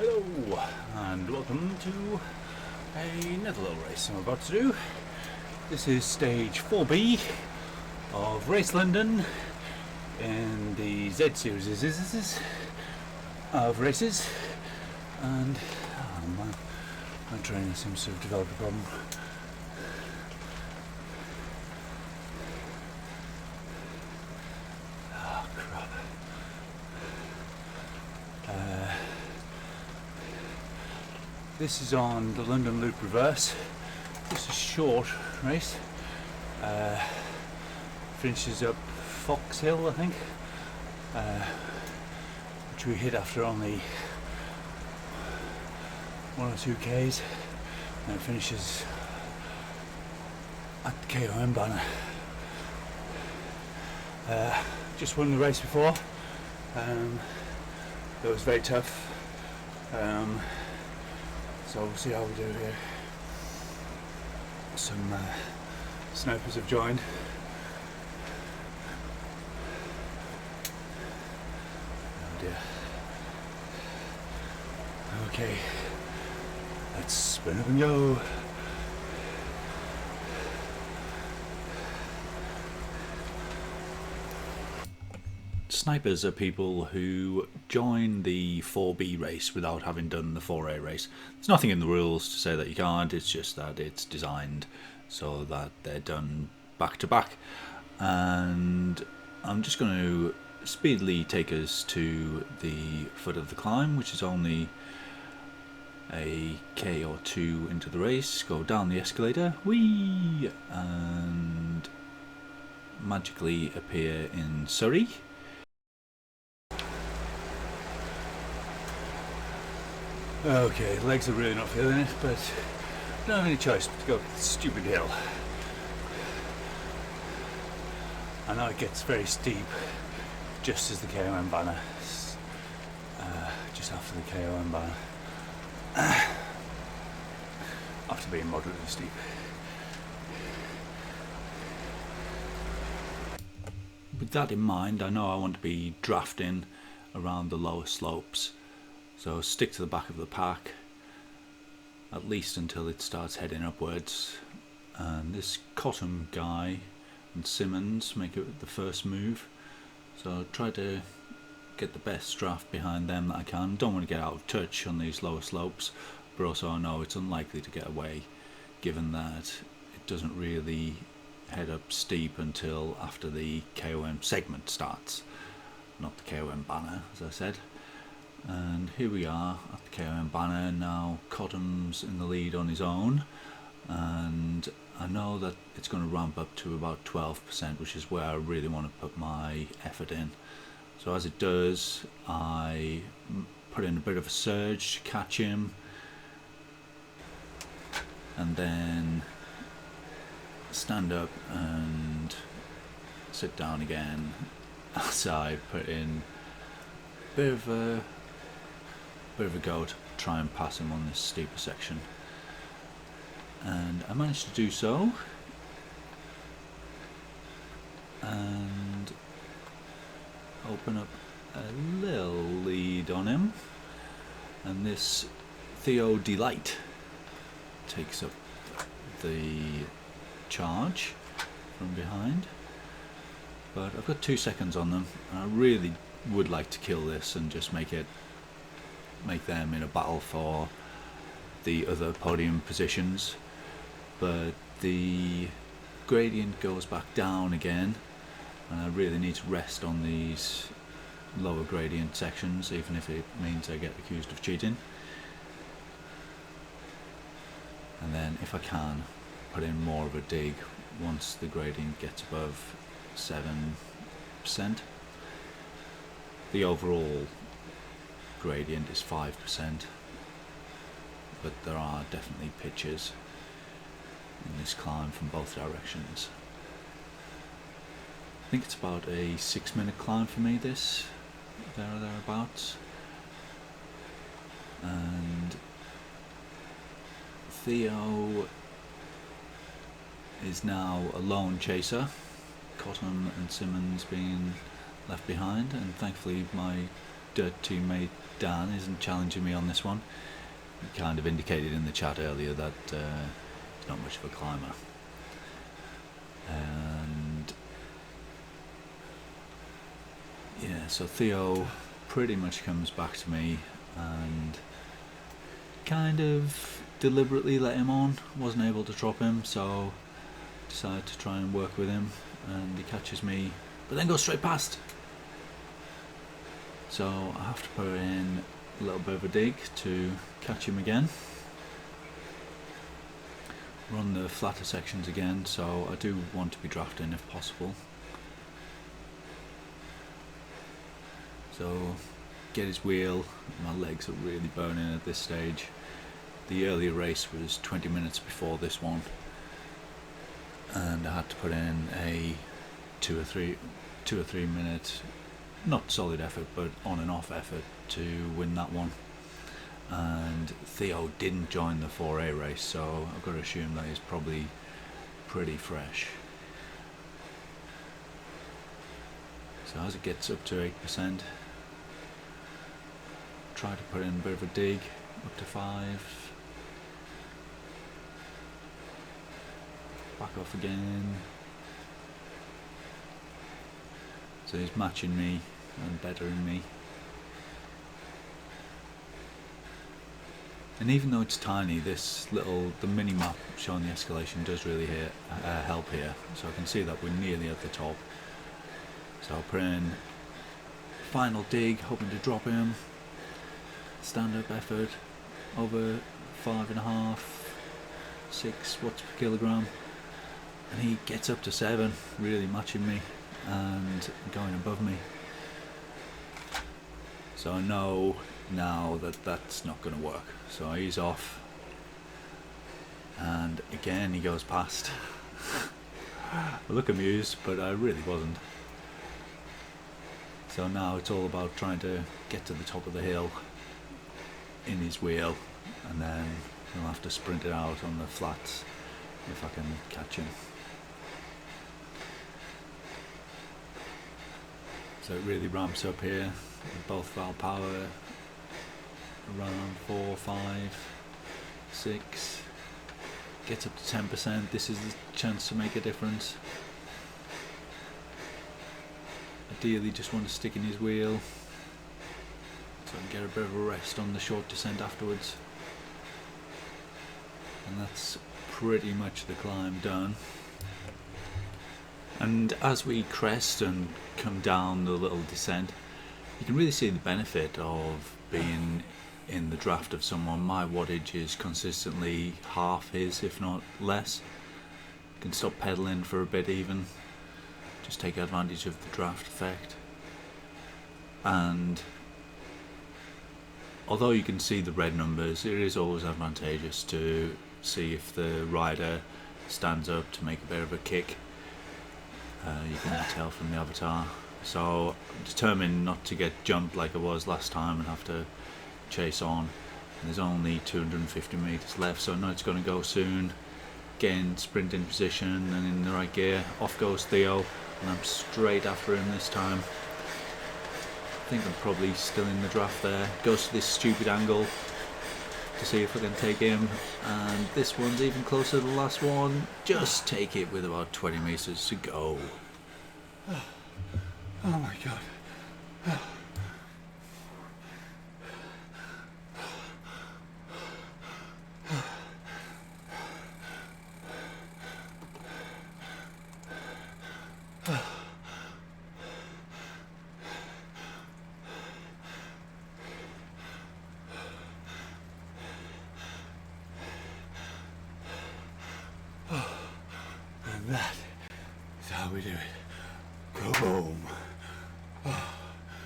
Hello and welcome to another little race I'm about to do. This is stage 4B of Race London in the Z series of races, and my trainer seems to have developed a problem. Oh crap. This is on the London Loop Reverse. This is a short race. Finishes up Fox Hill, I think, which we hit after only 1 or 2 Ks. And it finishes at the KOM banner. Just won the race before. It was very tough. So we'll see how we do here. Some snipers have joined. Oh dear. Okay, let's spin up and go. Snipers are people who join the 4B race without having done the 4A race. There's nothing in the rules to say that you can't, it's just that it's designed so that they're done back to back. And I'm just going to speedily take us to the foot of the climb, which is only a K or 2 into the race. Go down the escalator, whee, and magically appear in Surrey. Okay, legs are really not feeling it, but I don't have any choice but to go up the stupid hill. I know it gets very steep just as the KOM banner, just after the KOM banner, after being moderately steep. With that in mind, I know I want to be drafting around the lower slopes. So stick to the back of the pack, at least until it starts heading upwards. And this Cotton guy and Simmons make it the first move. So try to get the best draft behind them that I can. Don't want to get out of touch on these lower slopes, but also I know it's unlikely to get away, given that it doesn't really head up steep until after the KOM segment starts, not the KOM banner, as I said. And here we are at the KOM banner. Now Cotham's in the lead on his own, and I know that it's going to ramp up to about 12%, which is where I really want to put my effort in. So as it does, I put in a bit of a surge to catch him, and then stand up and sit down again as I put in a bit of a go to try and pass him on this steeper section, and I managed to do so and open up a little lead on him, and this Theo Delight takes up the charge from behind, but I've got 2 seconds on them and I really would like to kill this and just make them in a battle for the other podium positions, but the gradient goes back down again and I really need to rest on these lower gradient sections, even if it means I get accused of cheating. And then if I can, put in more of a dig once the gradient gets above 7%. The overall gradient is 5%, but there are definitely pitches in this climb from both directions. I think it's about a 6-minute climb for me, this, there or thereabouts. And Theo is now a lone chaser, Cotton and Simmons being left behind, and thankfully my dirt teammate Dan isn't challenging me on this one. He kind of indicated in the chat earlier that he's not much of a climber. And yeah, so Theo pretty much comes back to me and kind of deliberately let him on. Wasn't able to drop him, so decided to try and work with him, and he catches me but then goes straight past. So I have to put in a little bit of a dig to catch him again. Run the flatter sections again, so I do want to be drafting if possible. So get his wheel. My legs are really burning at this stage. The earlier race was 20 minutes before this one, and I had to put in a 2 or 3 minute, not solid effort, but on and off effort to win that one. And Theo didn't join the 4A race, so I've got to assume that he's probably pretty fresh. So as it gets up to 8%, try to put in a bit of a dig, up to 5, back off again. So he's matching me and bettering me. And even though it's tiny, the mini map showing the escalation does really help here. So I can see that we're nearly at the top. So I'll put in final dig, hoping to drop him. Stand up effort over 5.5, 6 watts per kilogram. And he gets up to 7, really matching me and going above me. So I know now that that's not going to work. So he's off, and again he goes past. I look amused, but I really wasn't. So now it's all about trying to get to the top of the hill in his wheel, and then he'll have to sprint it out on the flats if I can catch him. So it really ramps up here with both valve power around 4, 5, 6, gets up to 10%. This is the chance to make a difference. Ideally just want to stick in his wheel so I can get a bit of a rest on the short descent afterwards. And that's pretty much the climb done. And as we crest and come down the little descent, you can really see the benefit of being in the draft of someone. My wattage is consistently half his, if not less. Can stop pedaling for a bit even, just take advantage of the draft effect. And although you can see the red numbers, it is always advantageous to see if the rider stands up to make a bit of a kick. You can tell from the avatar. So I'm determined not to get jumped like I was last time and have to chase on. And there's only 250 meters left, so I know it's going to go soon. Again, sprint in position and in the right gear. Off goes Theo, and I'm straight after him this time. I think I'm probably still in the draft there. Goes to this stupid angle to see if I can take him, and this one's even closer to the last one. Just take it with about 20 meters to go. Oh my god. And that is how we do it. Go home.